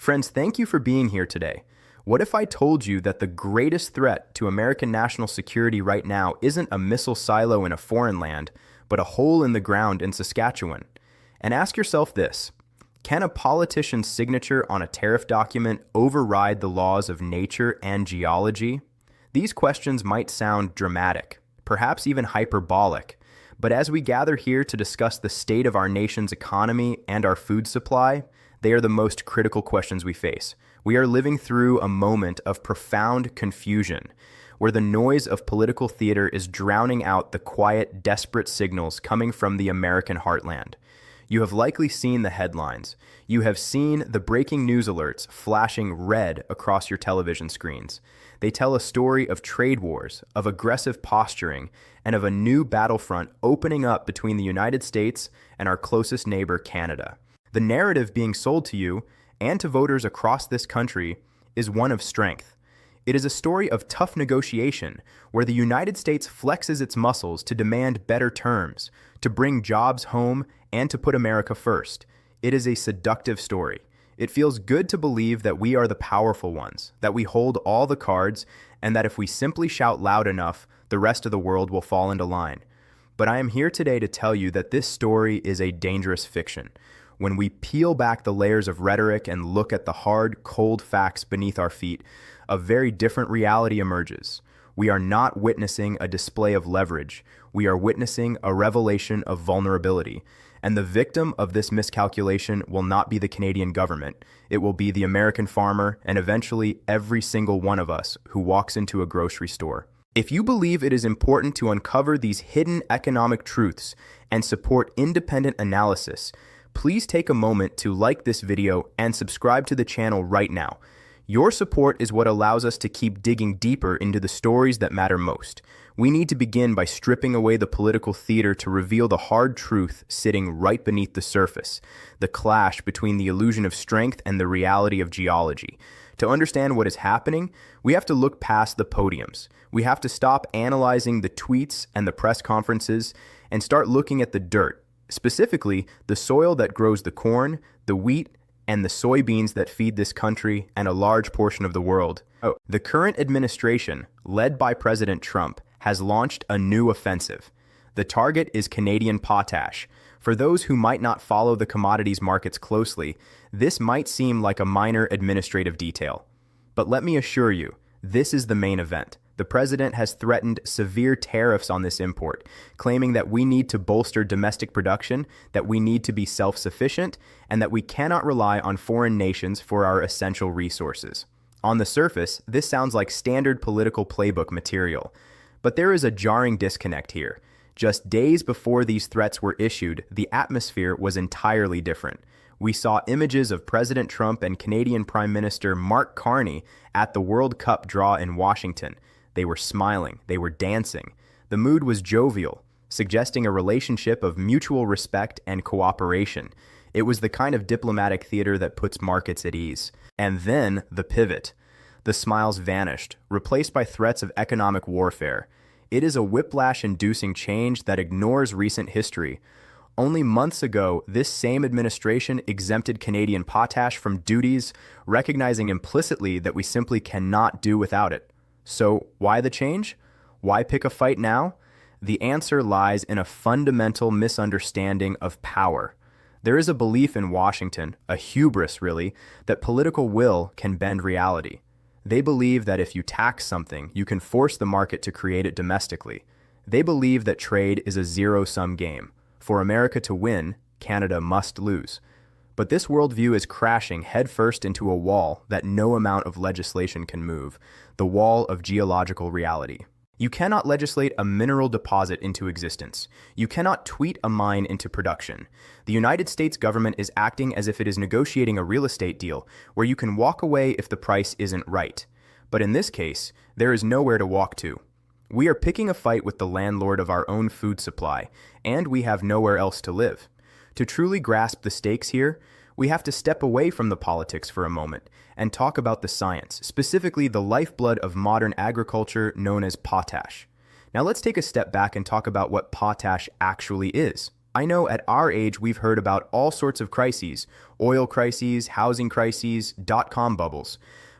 Friends, thank you for being here today. What if I told you that the greatest threat to American national security right now isn't a missile silo in a foreign land, but a hole in the ground in Saskatchewan? And ask yourself this: can a politician's signature on a tariff document override the laws of nature and geology? These questions might sound dramatic, perhaps even hyperbolic, but as we gather here to discuss the state of our nation's economy and our food supply, they are the most critical questions we face. We are living through a moment of profound confusion, where the noise of political theater is drowning out the quiet, desperate signals coming from the American heartland. You have likely seen the headlines. You have seen the breaking news alerts flashing red across your television screens. They tell a story of trade wars, of aggressive posturing, and of a new battlefront opening up between the United States and our closest neighbor, Canada. The narrative being sold to you and to voters across this country is one of strength. It is a story of tough negotiation, where the United States flexes its muscles to demand better terms, to bring jobs home, and to put America first. It is a seductive story. It feels good to believe that we are the powerful ones, that we hold all the cards, and that if we simply shout loud enough, the rest of the world will fall into line. But I am here today to tell you that this story is a dangerous fiction. When we peel back the layers of rhetoric and look at the hard, cold facts beneath our feet, a very different reality emerges. We are not witnessing a display of leverage. We are witnessing a revelation of vulnerability. And the victim of this miscalculation will not be the Canadian government. It will be the American farmer and eventually every single one of us who walks into a grocery store. If you believe it is important to uncover these hidden economic truths and support independent analysis, please take a moment to like this video and subscribe to the channel right now. Your support is what allows us to keep digging deeper into the stories that matter most. We need to begin by stripping away the political theater to reveal the hard truth sitting right beneath the surface, the clash between the illusion of strength and the reality of geology. To understand what is happening, we have to look past the podiums. We have to stop analyzing the tweets and the press conferences and start looking at the dirt, specifically the soil that grows the corn, the wheat, and the soybeans that feed this country and a large portion of the world. The current administration, led by President Trump, has launched a new offensive. The target is Canadian potash. For those who might not follow the commodities markets closely, this might seem like a minor administrative detail. But let me assure you, this is the main event. The president has threatened severe tariffs on this import, claiming that we need to bolster domestic production, that we need to be self-sufficient, and that we cannot rely on foreign nations for our essential resources. On the surface, this sounds like standard political playbook material. But there is a jarring disconnect here. Just days before these threats were issued, the atmosphere was entirely different. We saw images of President Trump and Canadian Prime Minister Mark Carney at the World Cup draw in Washington. They were smiling, they were dancing. The mood was jovial, suggesting a relationship of mutual respect and cooperation. It was the kind of diplomatic theater that puts markets at ease. And then the pivot. The smiles vanished, replaced by threats of economic warfare. It is a whiplash-inducing change that ignores recent history. Only months ago, this same administration exempted Canadian potash from duties, recognizing implicitly that we simply cannot do without it. So why the change? Why pick a fight now? The answer lies in a fundamental misunderstanding of power. There is a belief in Washington, a hubris really, that political will can bend reality. They believe that if you tax something, you can force the market to create it domestically. They believe that trade is a zero-sum game. For America to win, Canada must lose. But this worldview is crashing headfirst into a wall that no amount of legislation can move, the wall of geological reality. You cannot legislate a mineral deposit into existence. You cannot tweet a mine into production. The United States government is acting as if it is negotiating a real estate deal where you can walk away if the price isn't right. But in this case, there is nowhere to walk to. We are picking a fight with the landlord of our own food supply, and we have nowhere else to live. To truly grasp the stakes here, we have to step away from the politics for a moment and talk about the science, specifically the lifeblood of modern agriculture known as potash. Now let's take a step back and talk about what potash actually is. I know at our age we've heard about all sorts of crises, oil crises, housing crises, dot-com bubbles.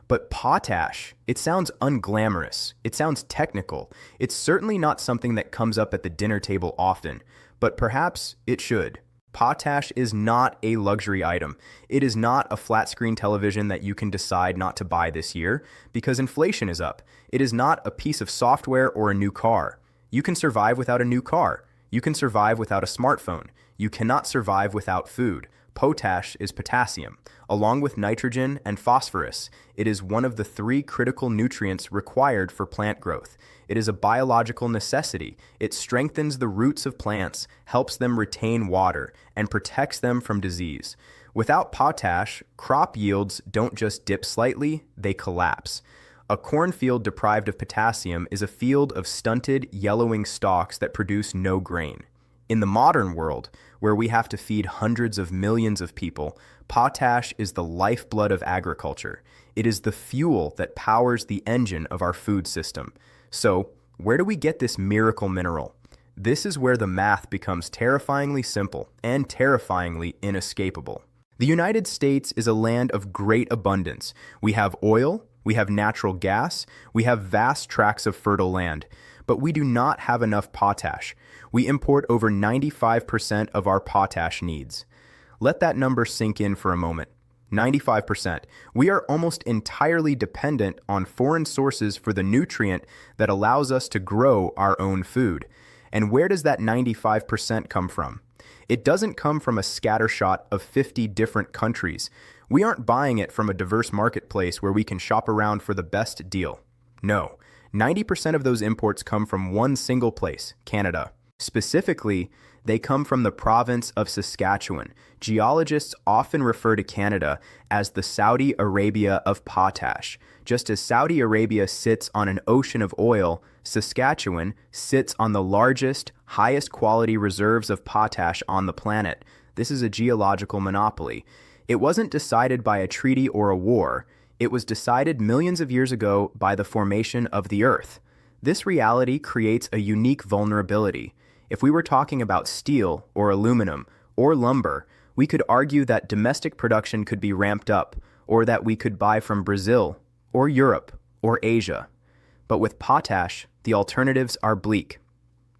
But potash, it sounds unglamorous. It sounds technical. It's certainly not something that comes up at the dinner table often, but perhaps it should. Potash is not a luxury item. It is not a flat screen television that you can decide not to buy this year because inflation is up. It is not a piece of software or a new car. You can survive without a new car. You can survive without a smartphone. You cannot survive without food. Potash is potassium. Along with nitrogen and phosphorus, it is one of the 3 critical nutrients required for plant growth. It is a biological necessity. It strengthens the roots of plants, helps them retain water, and protects them from disease. Without potash, crop yields don't just dip slightly, they collapse. A cornfield deprived of potassium is a field of stunted, yellowing stalks that produce no grain. In the modern world, where we have to feed hundreds of millions of people, potash is the lifeblood of agriculture. It is the fuel that powers the engine of our food system. So, where do we get this miracle mineral? This is where the math becomes terrifyingly simple and terrifyingly inescapable. The United States is a land of great abundance. We have oil, we have natural gas, we have vast tracts of fertile land, but we do not have enough potash. We import over 95% of our potash needs. Let that number sink in for a moment. 95%. We are almost entirely dependent on foreign sources for the nutrient that allows us to grow our own food. And where does that 95% come from? It doesn't come from a scattershot of 50 different countries. We aren't buying it from a diverse marketplace where we can shop around for the best deal. No, 90% of those imports come from one single place, Canada. Specifically, they come from the province of Saskatchewan. Geologists often refer to Canada as the Saudi Arabia of potash. Just as Saudi Arabia sits on an ocean of oil, Saskatchewan sits on the largest, highest quality reserves of potash on the planet. This is a geological monopoly. It wasn't decided by a treaty or a war. It was decided millions of years ago by the formation of the Earth. This reality creates a unique vulnerability. If we were talking about steel or aluminum or lumber, we could argue that domestic production could be ramped up or that we could buy from Brazil or Europe or Asia. But with potash, the alternatives are bleak.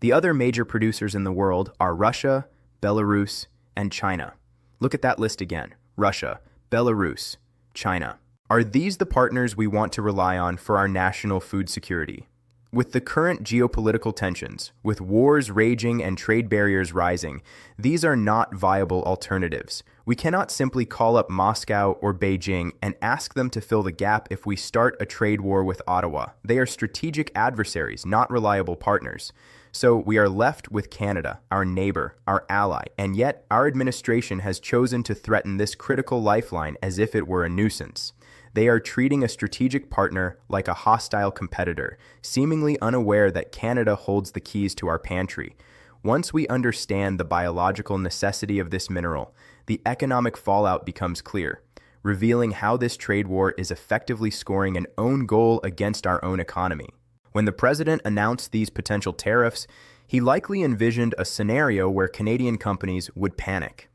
The other major producers in the world are Russia, Belarus, and China. Look at that list again. Russia, Belarus, China. Are these the partners we want to rely on for our national food security? With the current geopolitical tensions, with wars raging and trade barriers rising, these are not viable alternatives. We cannot simply call up Moscow or Beijing and ask them to fill the gap if we start a trade war with Ottawa. They are strategic adversaries, not reliable partners. So we are left with Canada, our neighbor, our ally, and yet our administration has chosen to threaten this critical lifeline as if it were a nuisance. They are treating a strategic partner like a hostile competitor, seemingly unaware that Canada holds the keys to our pantry. Once we understand the biological necessity of this mineral, the economic fallout becomes clear, revealing how this trade war is effectively scoring an own goal against our own economy. When the president announced these potential tariffs, he likely envisioned a scenario where Canadian companies would panic.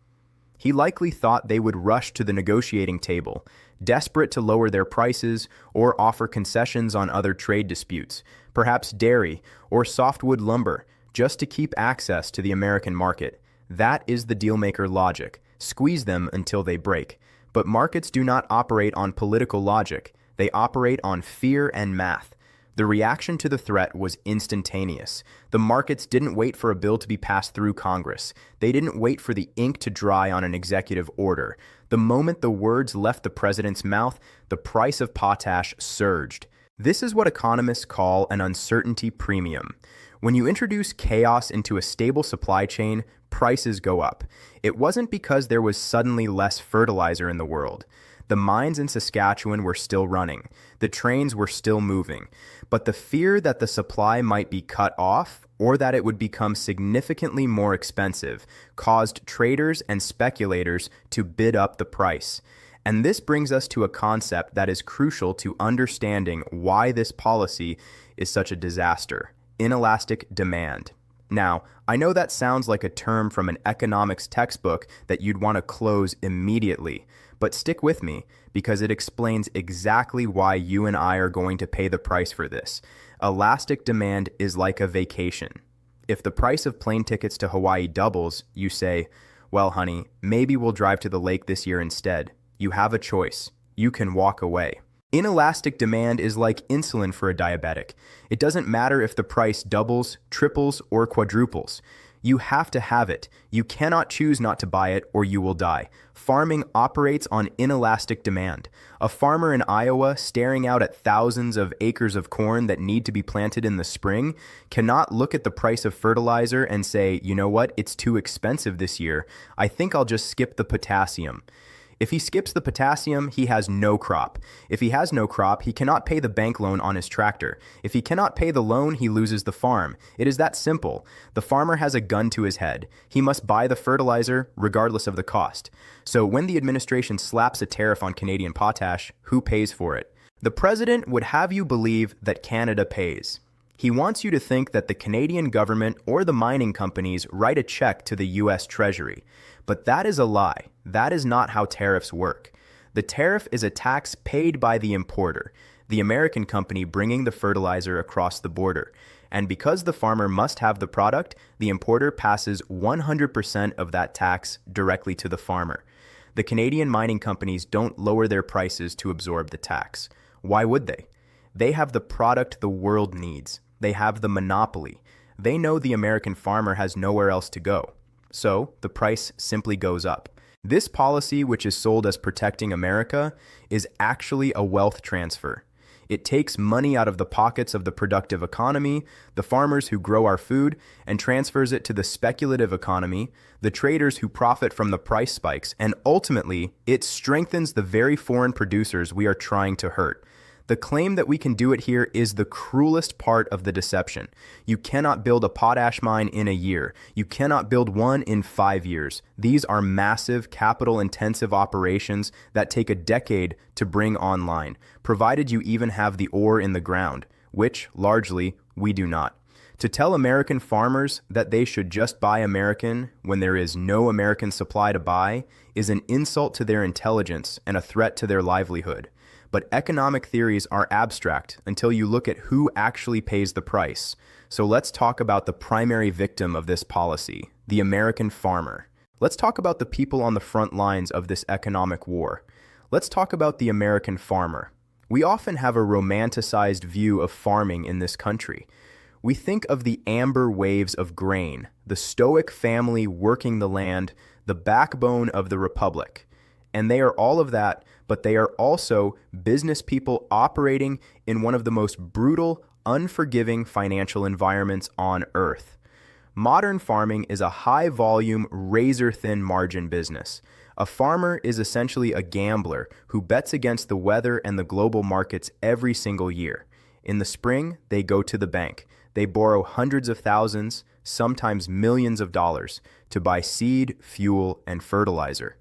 He likely thought they would rush to the negotiating table, desperate to lower their prices or offer concessions on other trade disputes, perhaps dairy or softwood lumber, just to keep access to the American market. That is the dealmaker logic. Squeeze them until they break. But markets do not operate on political logic. They operate on fear and math. The reaction to the threat was instantaneous. The markets didn't wait for a bill to be passed through Congress. They didn't wait for the ink to dry on an executive order. The moment the words left the president's mouth, the price of potash surged. This is what economists call an uncertainty premium. When you introduce chaos into a stable supply chain, prices go up. It wasn't because there was suddenly less fertilizer in the world. The mines in Saskatchewan were still running. The trains were still moving. But the fear that the supply might be cut off or that it would become significantly more expensive caused traders and speculators to bid up the price. And this brings us to a concept that is crucial to understanding why this policy is such a disaster: inelastic demand. Now, I know that sounds like a term from an economics textbook that you'd want to close immediately, but stick with me because it explains exactly why you and I are going to pay the price for this. Elastic demand is like a vacation. If the price of plane tickets to Hawaii doubles, you say, well, honey, maybe we'll drive to the lake this year instead. You have a choice. You can walk away. Inelastic demand is like insulin for a diabetic. It doesn't matter if the price doubles, triples, or quadruples. You have to have it. You cannot choose not to buy it or you will die. Farming operates on inelastic demand. A farmer in Iowa staring out at thousands of acres of corn that need to be planted in the spring cannot look at the price of fertilizer and say, you know what, it's too expensive this year. I think I'll just skip the potassium. If he skips the potassium, he has no crop. If he has no crop, he cannot pay the bank loan on his tractor. If he cannot pay the loan, he loses the farm. It is that simple. The farmer has a gun to his head. He must buy the fertilizer regardless of the cost. So when the administration slaps a tariff on Canadian potash, who pays for it? The president would have you believe that Canada pays. He wants you to think that the Canadian government or the mining companies write a check to the U.S. Treasury. But that is a lie. That is not how tariffs work. The tariff is a tax paid by the importer, the American company bringing the fertilizer across the border. And because the farmer must have the product, the importer passes 100% of that tax directly to the farmer. The Canadian mining companies don't lower their prices to absorb the tax. Why would they? They have the product the world needs. They have the monopoly. They know the American farmer has nowhere else to go. So the price simply goes up. This policy, which is sold as protecting America, is actually a wealth transfer. It takes money out of the pockets of the productive economy, the farmers who grow our food, and transfers it to the speculative economy, the traders who profit from the price spikes, and ultimately, it strengthens the very foreign producers we are trying to hurt. The claim that we can do it here is the cruelest part of the deception. You cannot build a potash mine in a year. You cannot build one in 5 years. These are massive, capital-intensive operations that take a decade to bring online, provided you even have the ore in the ground, which, largely, we do not. To tell American farmers that they should just buy American when there is no American supply to buy is an insult to their intelligence and a threat to their livelihood. But economic theories are abstract until you look at who actually pays the price. So let's talk about the primary victim of this policy, the American farmer. Let's talk about the people on the front lines of this economic war. Let's talk about the American farmer. We often have a romanticized view of farming in this country. We think of the amber waves of grain, the stoic family working the land, the backbone of the republic. And they are all of that, but they are also business people operating in one of the most brutal, unforgiving financial environments on earth. Modern farming is a high-volume, razor-thin margin business. A farmer is essentially a gambler who bets against the weather and the global markets every single year. In the spring, they go to the bank. They borrow hundreds of thousands, sometimes millions of dollars, to buy seed, fuel, and fertilizer.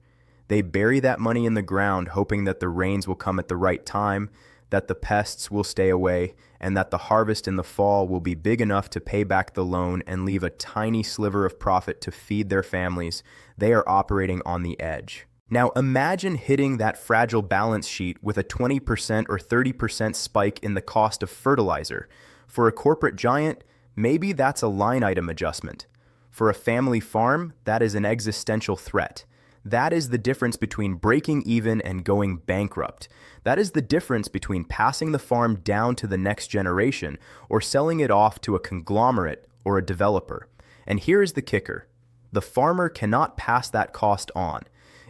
They bury that money in the ground, hoping that the rains will come at the right time, that the pests will stay away, and that the harvest in the fall will be big enough to pay back the loan and leave a tiny sliver of profit to feed their families. They are operating on the edge. Now imagine hitting that fragile balance sheet with a 20% or 30% spike in the cost of fertilizer. For a corporate giant, maybe that's a line item adjustment. For a family farm, that is an existential threat. That is the difference between breaking even and going bankrupt. That is the difference between passing the farm down to the next generation or selling it off to a conglomerate or a developer. And here is the kicker. The farmer cannot pass that cost on.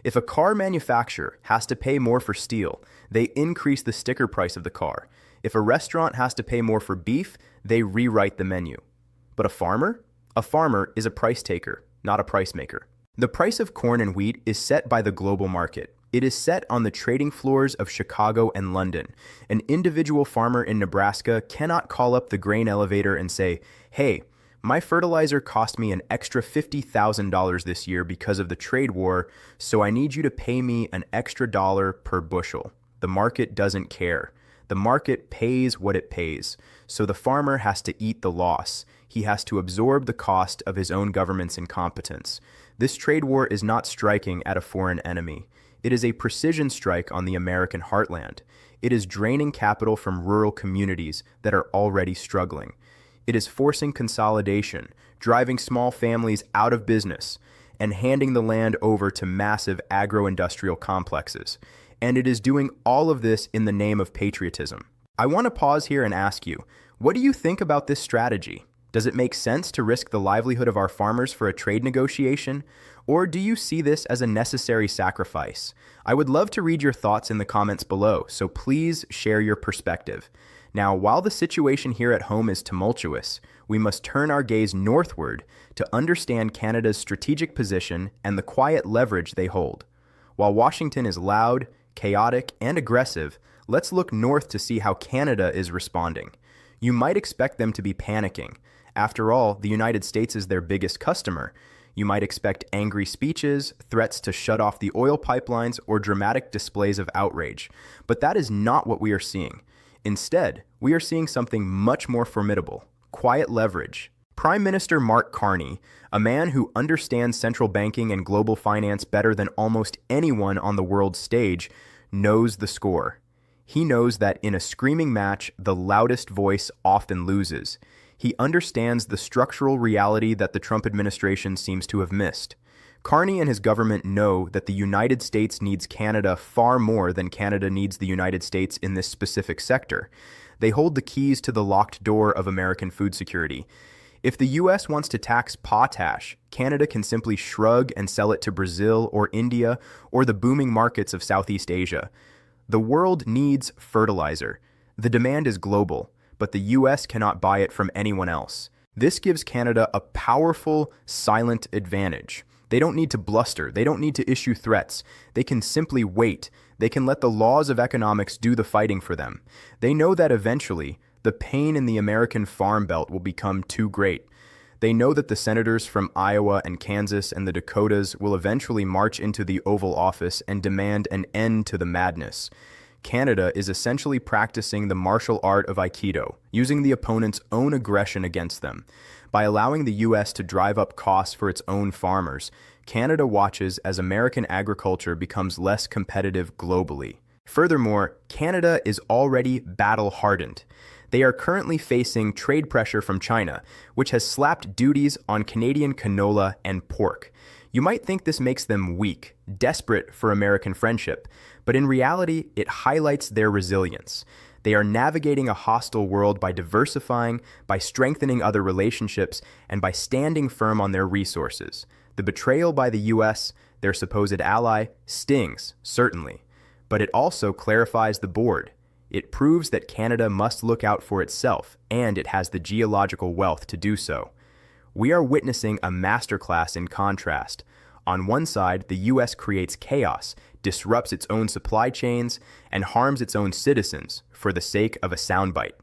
If a car manufacturer has to pay more for steel, they increase the sticker price of the car. If a restaurant has to pay more for beef, they rewrite the menu. But a farmer? A farmer is a price taker, not a price maker. The price of corn and wheat is set by the global market. It is set on the trading floors of Chicago and London. An individual farmer in Nebraska cannot call up the grain elevator and say, hey, my fertilizer cost me an extra $50,000 this year because of the trade war, so I need you to pay me an extra dollar per bushel. The market doesn't care. The market pays what it pays, so the farmer has to eat the loss. he has to absorb the cost of his own government's incompetence. This trade war is not striking at a foreign enemy. It is a precision strike on the American heartland. It is draining capital from rural communities that are already struggling. It is forcing consolidation, driving small families out of business, and handing the land over to massive agro-industrial complexes. And it is doing all of this in the name of patriotism. I want to pause here and ask you, what do you think about this strategy? Does it make sense to risk the livelihood of our farmers for a trade negotiation? Or do you see this as a necessary sacrifice? I would love to read your thoughts in the comments below, so please share your perspective. Now, while the situation here at home is tumultuous, we must turn our gaze northward to understand Canada's strategic position and the quiet leverage they hold. While Washington is loud, chaotic, and aggressive, let's look north to see how Canada is responding. You might expect them to be panicking. After all, the United States is their biggest customer. You might expect angry speeches, threats to shut off the oil pipelines, or dramatic displays of outrage. But that is not what we are seeing. Instead, we are seeing something much more formidable: quiet leverage. Prime Minister Mark Carney, a man who understands central banking and global finance better than almost anyone on the world stage, knows the score. He knows that in a screaming match, the loudest voice often loses. He understands the structural reality that the Trump administration seems to have missed. Carney and his government know that the United States needs Canada far more than Canada needs the United States in this specific sector. They hold the keys to the locked door of American food security. If the U.S. wants to tax potash, Canada can simply shrug and sell it to Brazil or India or the booming markets of Southeast Asia. The world needs fertilizer. The demand is global, but the U.S. cannot buy it from anyone else. This gives Canada a powerful, silent advantage. They don't need to bluster. They don't need to issue threats. They can simply wait. They can let the laws of economics do the fighting for them. They know that eventually, the pain in the American farm belt will become too great. They know that the senators from Iowa and Kansas and the Dakotas will eventually march into the Oval Office and demand an end to the madness. Canada is essentially practicing the martial art of Aikido, using the opponent's own aggression against them. By allowing the U.S. to drive up costs for its own farmers, Canada watches as American agriculture becomes less competitive globally. Furthermore, Canada is already battle-hardened. They are currently facing trade pressure from China, which has slapped duties on Canadian canola and pork. You might think this makes them weak, desperate for American friendship, but in reality, it highlights their resilience. They are navigating a hostile world by diversifying, by strengthening other relationships, and by standing firm on their resources. The betrayal by the U.S., their supposed ally, stings, certainly, but it also clarifies the board. It proves that Canada must look out for itself, and it has the geological wealth to do so. We are witnessing a masterclass in contrast. On one side, the U.S. creates chaos, disrupts its own supply chains, and harms its own citizens for the sake of a soundbite.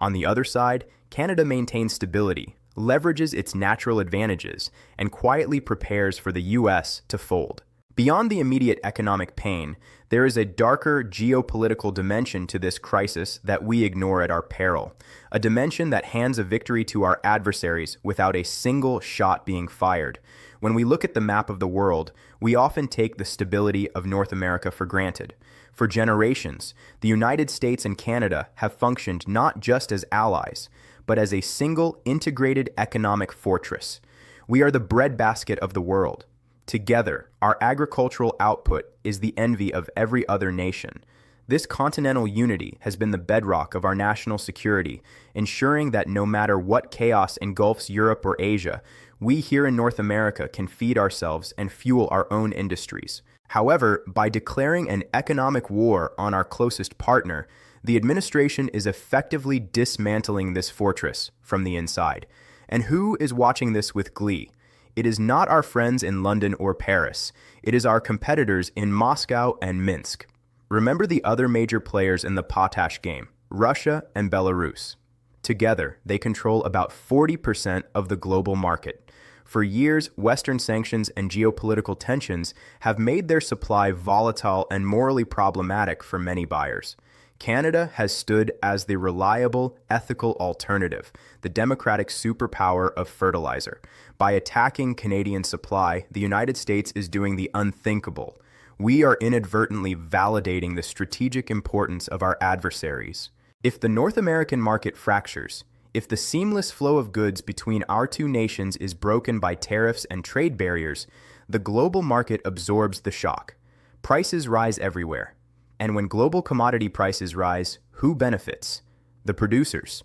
On the other side, Canada maintains stability, leverages its natural advantages, and quietly prepares for the U.S. to fold. Beyond the immediate economic pain, there is a darker geopolitical dimension to this crisis that we ignore at our peril, a dimension that hands a victory to our adversaries without a single shot being fired. When we look at the map of the world, we often take the stability of North America for granted. For generations, the United States and Canada have functioned not just as allies, but as a single integrated economic fortress. We are the breadbasket of the world. Together, our agricultural output is the envy of every other nation. This continental unity has been the bedrock of our national security, ensuring that no matter what chaos engulfs Europe or Asia, we here in North America can feed ourselves and fuel our own industries. However, by declaring an economic war on our closest partner, the administration is effectively dismantling this fortress from the inside. And who is watching this with glee? It is not our friends in London or Paris. It is our competitors in Moscow and Minsk. Remember the other major players in the potash game, Russia and Belarus. Together, they control about 40% of the global market. For years, Western sanctions and geopolitical tensions have made their supply volatile and morally problematic for many buyers. Canada has stood as the reliable, ethical alternative, the democratic superpower of fertilizer. By attacking Canadian supply, the United States is doing the unthinkable. We are inadvertently validating the strategic importance of our adversaries. If the North American market fractures, if the seamless flow of goods between our two nations is broken by tariffs and trade barriers, the global market absorbs the shock. Prices rise everywhere. And when global commodity prices rise, who benefits? The producers.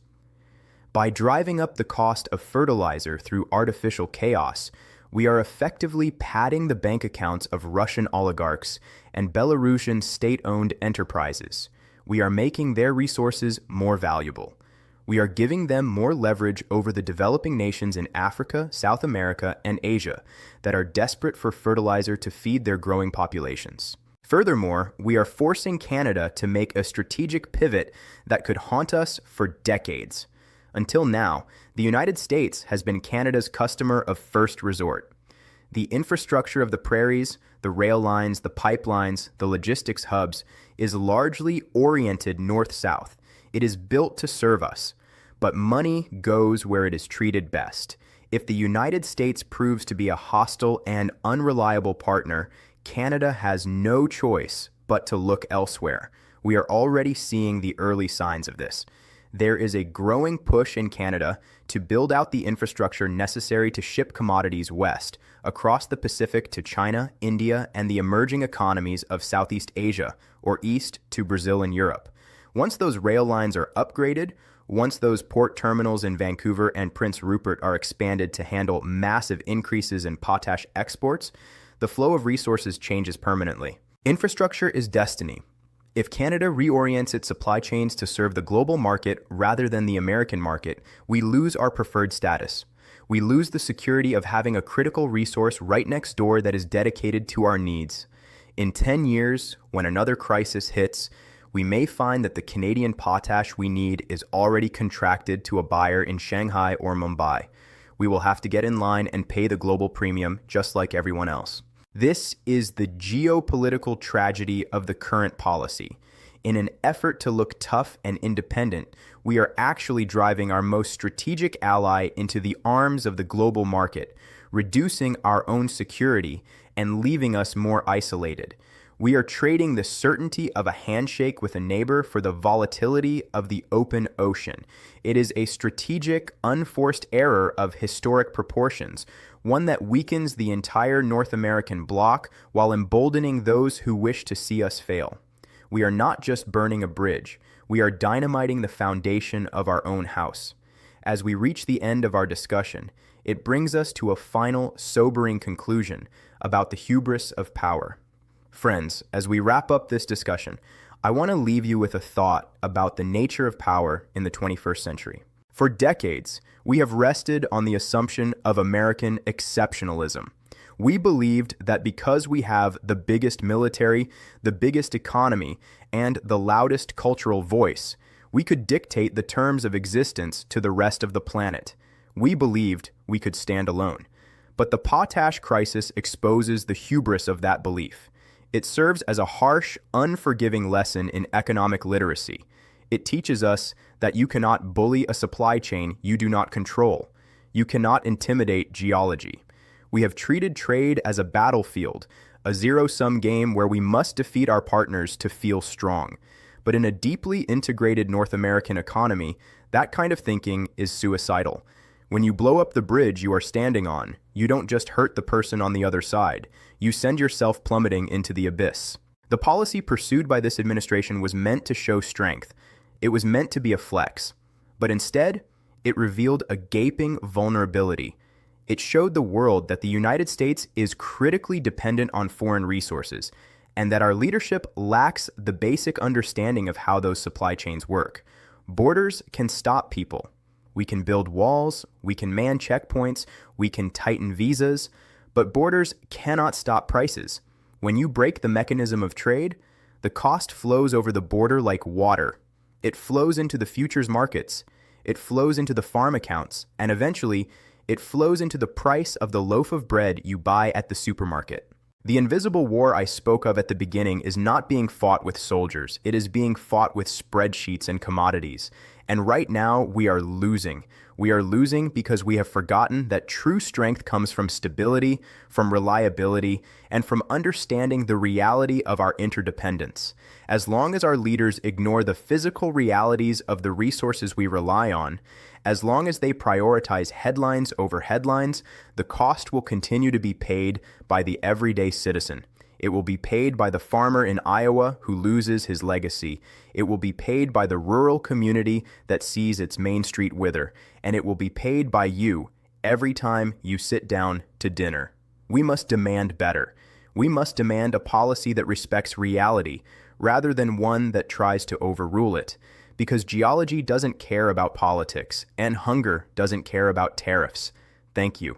By driving up the cost of fertilizer through artificial chaos, we are effectively padding the bank accounts of Russian oligarchs and Belarusian state-owned enterprises. We are making their resources more valuable. We are giving them more leverage over the developing nations in Africa, South America, and Asia that are desperate for fertilizer to feed their growing populations. Furthermore, we are forcing Canada to make a strategic pivot that could haunt us for decades. Until now, the United States has been Canada's customer of first resort. The infrastructure of the prairies, the rail lines, the pipelines, the logistics hubs is largely oriented north-south. It is built to serve us, but money goes where it is treated best. If the United States proves to be a hostile and unreliable partner, Canada has no choice but to look elsewhere. We are already seeing the early signs of this. There is a growing push in Canada to build out the infrastructure necessary to ship commodities west, across the Pacific to China, India, and the emerging economies of Southeast Asia, or east to Brazil and Europe. Once those rail lines are upgraded, once those port terminals in Vancouver and Prince Rupert are expanded to handle massive increases in potash exports, the flow of resources changes permanently. Infrastructure is destiny. If Canada reorients its supply chains to serve the global market rather than the American market, we lose our preferred status. We lose the security of having a critical resource right next door that is dedicated to our needs. In 10 years, when another crisis hits, we may find that the Canadian potash we need is already contracted to a buyer in Shanghai or Mumbai. We will have to get in line and pay the global premium just like everyone else. This is the geopolitical tragedy of the current policy. In an effort to look tough and independent, we are actually driving our most strategic ally into the arms of the global market, reducing our own security and leaving us more isolated. We are trading the certainty of a handshake with a neighbor for the volatility of the open ocean. It is a strategic, unforced error of historic proportions, one that weakens the entire North American bloc while emboldening those who wish to see us fail. We are not just burning a bridge, we are dynamiting the foundation of our own house. As we reach the end of our discussion, it brings us to a final, sobering conclusion about the hubris of power. Friends, as we wrap up this discussion, I want to leave you with a thought about the nature of power in the 21st century. For decades, we have rested on the assumption of American exceptionalism. We believed that because we have the biggest military, the biggest economy, and the loudest cultural voice, we could dictate the terms of existence to the rest of the planet. We believed we could stand alone. But the potash crisis exposes the hubris of that belief. It serves as a harsh, unforgiving lesson in economic literacy. It teaches us that you cannot bully a supply chain you do not control. You cannot intimidate geology. We have treated trade as a battlefield, a zero-sum game where we must defeat our partners to feel strong. But in a deeply integrated North American economy, that kind of thinking is suicidal. When you blow up the bridge you are standing on, you don't just hurt the person on the other side. You send yourself plummeting into the abyss. The policy pursued by this administration was meant to show strength. It was meant to be a flex. But instead, it revealed a gaping vulnerability. It showed the world that the United States is critically dependent on foreign resources, and that our leadership lacks the basic understanding of how those supply chains work. Borders can stop people. We can build walls, we can man checkpoints, we can tighten visas, but borders cannot stop prices. When you break the mechanism of trade, the cost flows over the border like water. It flows into the futures markets, it flows into the farm accounts, and eventually, it flows into the price of the loaf of bread you buy at the supermarket. The invisible war I spoke of at the beginning is not being fought with soldiers. It is being fought with spreadsheets and commodities. And right now, we are losing. We are losing because we have forgotten that true strength comes from stability, from reliability, and from understanding the reality of our interdependence. As long as our leaders ignore the physical realities of the resources we rely on, as long as they prioritize headlines over headlines, the cost will continue to be paid by the everyday citizen. It will be paid by the farmer in Iowa who loses his legacy. It will be paid by the rural community that sees its main street wither. And it will be paid by you every time you sit down to dinner. We must demand better. We must demand a policy that respects reality, rather than one that tries to overrule it. Because geology doesn't care about politics, and hunger doesn't care about tariffs. Thank you.